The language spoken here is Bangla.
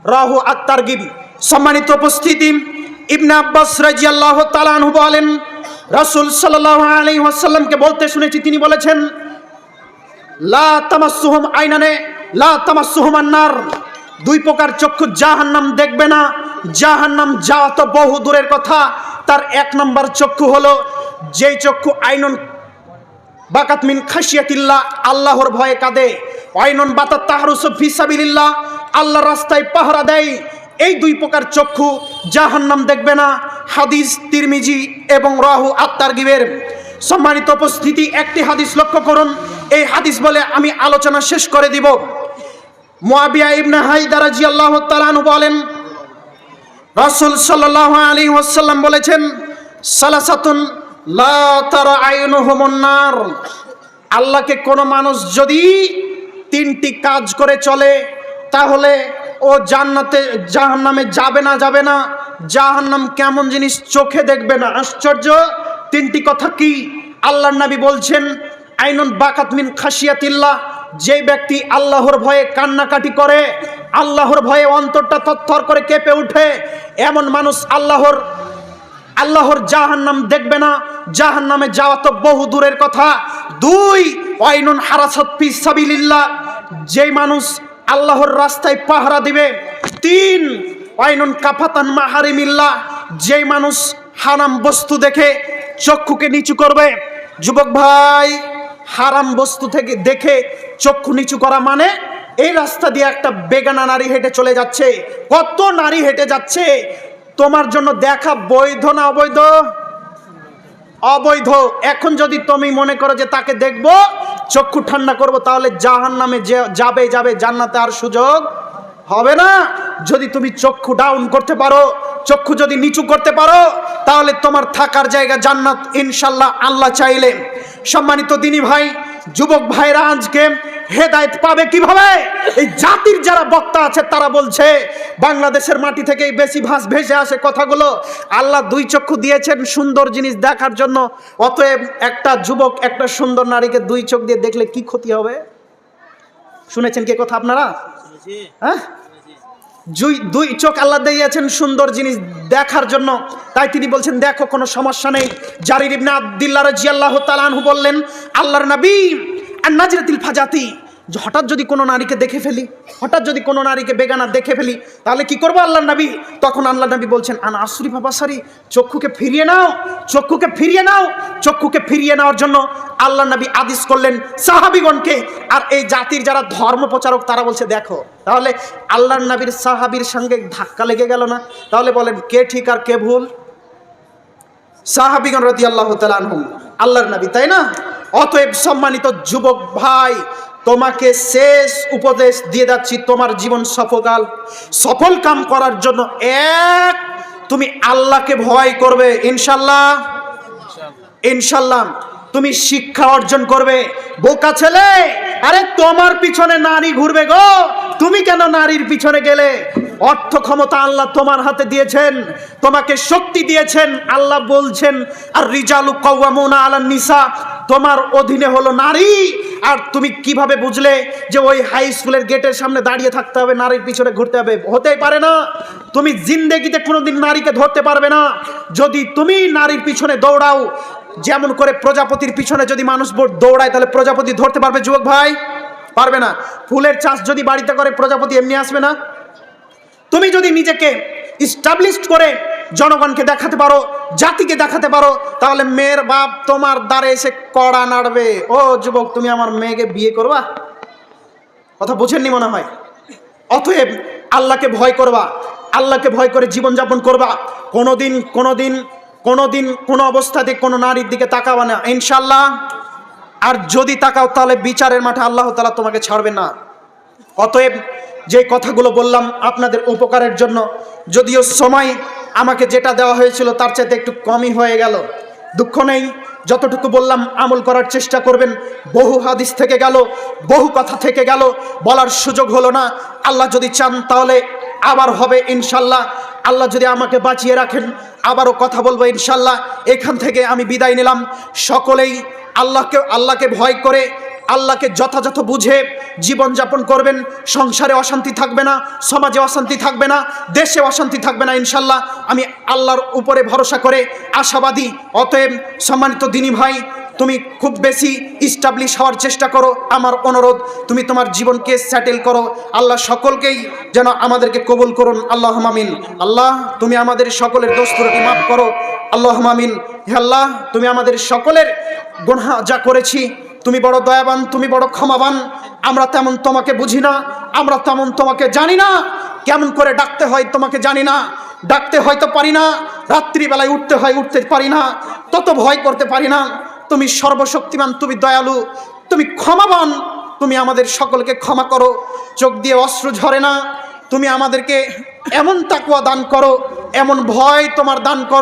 রাহু আত-তারগিব। সম্মানিত উপস্থিতি, ইবনে আব্বাস রাদিয়াল্লাহু তাআলা আনহু বলেন, রাসূল সাল্লাল্লাহু আলাইহি ওয়াসাল্লামকে বলতে শুনেছি, তিনি বলেছেন, লা তামাসসুহুম আইনানে লা তামাসসুহুম আন-নার। দুই প্রকার চক্ষু জাহান্নাম দেখবে না। জাহান্নাম যাওয়া তো বহু দূরের কথা, তার এক নম্বর চক্ষু হলো যেই চক্ষু আইনুন বাকাত মিন খাশিয়াতিল্লাহ, আল্লাহর ভয়ে কাঁদে। আইনুন বাতাত তাহরুসু ফি সাবিলিল্লাহ, আল্লাহর রাস্তায় পাহারা দেয়। এই দুই প্রকার চক্ষু জাহান্নাম দেখবে না। হাদিস তিরমিজি এবং রাহু আত-তারগিবের। সম্মানিত উপস্থিতি, একটি হাদিস লক্ষ্য করুন। এই হাদিস বলে আমি আলোচনা শেষ করে দিব। মুআবিয়া ইবনে হায়দা রাদিয়াল্লাহু তাআলা আনহু বলেন, রাসূল সাল্লাল্লাহু আলাইহি ওয়াসাল্লাম বলেছেন, সালাসাতুন লা তারা আইনুহুমুন নার। আল্লাহকে কোনো মানুষ যদি তিনটি কাজ করে চলে, তাহলে ও জাহান্নামে যাবে না। জাহান্নাম কেমন জিনিস চোখে দেখবে না। আশ্চর্য! তিনটি কথা কি? আল্লাহর নবী বলছেন, আইনুন বাকাত মিন খাশিয়াতিল্লাহ, যে ব্যক্তি আল্লাহর ভয়ে কান্নাকাটি করে, আল্লাহর ভয়ে অন্তরটা থরথর করে কেঁপে ওঠে, এমন মানুষ আল্লাহর জাহান্নাম দেখবে না। জাহান্নামে যাওয়া তো বহু দূরের কথা। দুই, আইনুন হারাসাত ফি সাবিলিল্লাহ, যেই মানুষ আল্লাহর রাস্তায় পাহারা দিবে। তিন, আইনুন কাফাতান মাহারিমিল্লাহ, যেই মানুষ হারাম বস্তু দেখে চক্ষুকে নিচু করবে। যুবক ভাই, হারাম বস্তু থেকে দেখে চক্ষু নিচু করা মানে এই রাস্তা দিয়ে একটা বেগানা নারী হেঁটে চলে যাচ্ছে, কত নারী হেঁটে যাচ্ছে, তোমার জন্য দেখা বৈধ না অবৈধ? অবৈধ। এখন যদি তুমি মনে করো যে তাকে দেখবো, চক্ষু ঠান্ডা করব, তাহলে জাহান্নামে যাবে, জান্নাতে আর সুযোগ হবে না। যদি তুমি চক্ষু ডাউন করতে পারো, চক্ষু যদি নিচু করতে পারো, তাহলে তোমার থাকার জায়গা জান্নাত ইনশাল্লাহ, আল্লাহ চাইলে। সম্মানিত দিনী ভাই, যুবক ভাইরা আজকে হেদায়েত পাবে কিভাবে? এই জাতির যারা বক্তা আছে তারা বলছে বাংলাদেশের মাটি থেকেই বেশি ভেসে আসে কথাগুলো। আল্লাহ দুই চক্ষু দিয়েছেন সুন্দর জিনিস দেখার জন্য, অতএব একটা যুবক একটা সুন্দর নারীকে দুই চোখ দিয়ে দেখলে কি ক্ষতি হবে? শুনেছেন কি কথা আপনারা? হ্যাঁ, দুই চোখ আল্লাহ দিয়েছেন সুন্দর জিনিস দেখার জন্য, তাই তিনি বলছেন দেখো, কোনো সমস্যা নেই। জারির ইবনে আব্দুল্লাহ রাদিয়াল্লাহু তাআলা আনহু বললেন, আল্লাহর নবী, আর নাজরাতিল ফাজাতি, হঠাৎ যদি কোনো নারীকে দেখে ফেলি, হঠাৎ যদি কোনো নারীকে বেগানা দেখে ফেলি, তাহলে কি করবো আল্লাহর নবী? তখন আল্লাহর নবী বলছেন, আন আসরিফা বাসারি, চক্ষুকে ফিরিয়ে নাও, চক্ষুকে ফিরিয়ে নাও। চক্ষুকে ফিরিয়ে নেওয়ার জন্য আল্লাহর নবী আদেশ করলেন সাহাবীগণকে। আর এই জাতির যারা ধর্ম প্রচারক তারা বলছে দেখো। তাহলে আল্লাহর নবীর সাহাবীর সঙ্গে ধাক্কা লেগে গেল না? তাহলে বলেন কে ঠিক আর কে ভুল? সাহাবীগণ রাদিয়াল্লাহু তাআলা আনহুম, আল্লাহর নবী, তাই না? অতএব সম্মানিত যুবক ভাই, তোমাকে শেষ উপদেশ দিয়ে যাচ্ছি, তোমার জীবন সফল কাম করার জন্য এক, তুমি আল্লাহকে ভয় করবে ইনশাল্লাহ। তুমি শিক্ষা অর্জন করবে। বোকা ছেলে, আরে তোমার পিছনে নারী ঘুরবে গো, তুমি কেন নারীর পিছনে গেলে? অর্থ ক্ষমতা আল্লাহ তোমার হাতে দিয়েছেন, তোমাকে শক্তি দিয়েছেন। আল্লাহ বলছেন, আর রিজালু কাওয়ামুনা আলান নিসা, তোমার অধীনে হলো নারী। আর তুমি কিভাবে বুঝলে যে ওই হাই স্কুলের গেটের সামনে দাঁড়িয়ে থাকতে হবে, নারীর পিছনে ঘুরতে হবে? হতেই পারে না। তুমি জিন্দেগিতে কোনোদিন নারীকে ধরতে পারবে না। যদি তুমি নারীর পিছনে দৌড়াও, যেমন করে প্রজাপতির পিছনে যদি মানুষ দৌড়ায়, তাহলে প্রজাপতি ধরতে পারবে যুবক ভাই? পারবে না। ফুলের চাষ যদি বাড়িতে করে, প্রজাপতি এমনি আসবে না? তুমি যদি নিজেকে ইস্টাবলিশড করে জনগণকে দেখাতে পারো, জাতিকে দেখাতে পারো, তাহলে মেয়ের বাপ তোমার দ্বারে এসে কড়া নাড়বে, ও যুবক তুমি আমার মেয়েকে বিয়ে করবা? কথা বুঝেননি মনে হয়। অতএব আল্লাহকে ভয় করবা, আল্লাহকে ভয় করে জীবনযাপন করবা। কোনোদিন কোনো অবস্থাতে কোনো নারীর দিকে তাকাবা না ইনশাল্লাহ। আর যদি তাকাও, তাহলে বিচারের মাঠে আল্লাহ তাআলা তোমাকে ছাড়বে না। অতএব যে কথাগুলো বললাম আপনাদের উপকারের জন্য, যদিও সময় আমাকে যেটা দেওয়া হয়েছিল তার চাইতে একটু কমই হয়ে গেল, দুঃখ নেই। যতটুকু বললাম আমল করার চেষ্টা করবেন। বহু হাদিস থেকে গেল, বহু কথা থেকে গেল, বলার সুযোগ হলো না। আল্লাহ যদি চান তাহলে আবার হবে ইনশাল্লাহ। আল্লাহ যদি আমাকে বাঁচিয়ে রাখেন, আবারও কথা বলবো ইনশাল্লাহ। এখান থেকে আমি বিদায় নিলাম। সকলেই আল্লাহকে ভয় করে আল্লাহকে যথাযথ বুঝে জীবনযাপন করবেন, সংসারে অশান্তি থাকবে না, সমাজে অশান্তি থাকবে না, দেশে অশান্তি থাকবে না ইনশাল্লাহ। আমি আল্লাহর উপরে ভরসা করে আশাবাদী। অতএব সম্মানিত দিনী ভাই, তুমি খুব বেশি ইস্টাবলিশ হওয়ার চেষ্টা করো। আমার অনুরোধ, তুমি তোমার জীবনকে সেটেল করো। আল্লাহ সকলকেই যেন আমাদেরকে কবুল করুন। আল্লাহুম্মা আমিন। আল্লাহ তুমি আমাদের সকলের দোষ ত্রুটি মাফ করো। আল্লাহুম্মা আমিন। হে আল্লাহ, তুমি আমাদের সকলের গুনাহ যা করেছি, তুমি বড় দয়াবান, তুমি বড় ক্ষমাবান। আমরা তেমন তোমাকে বুঝি না, আমরা তেমন তোমাকে জানি না। কেমন করে ডাকতে হয় তোমাকে জানি না, ডাকতে হয়তো পারি না। রাত্রিবেলায় উঠতে হয়, উঠতে পারি না, তত ভয় করতে পারি না। তুমি সর্বশক্তিমান, তুমি দয়ালু, তুমি ক্ষমাবান। তুমি আমাদের সকলকে ক্ষমা করো। চোখ দিয়ে অশ্রু ঝরে না। তুমি আমাদেরকে এমন তাকওয়া দান করো, এমন ভয় তোমার দান করো।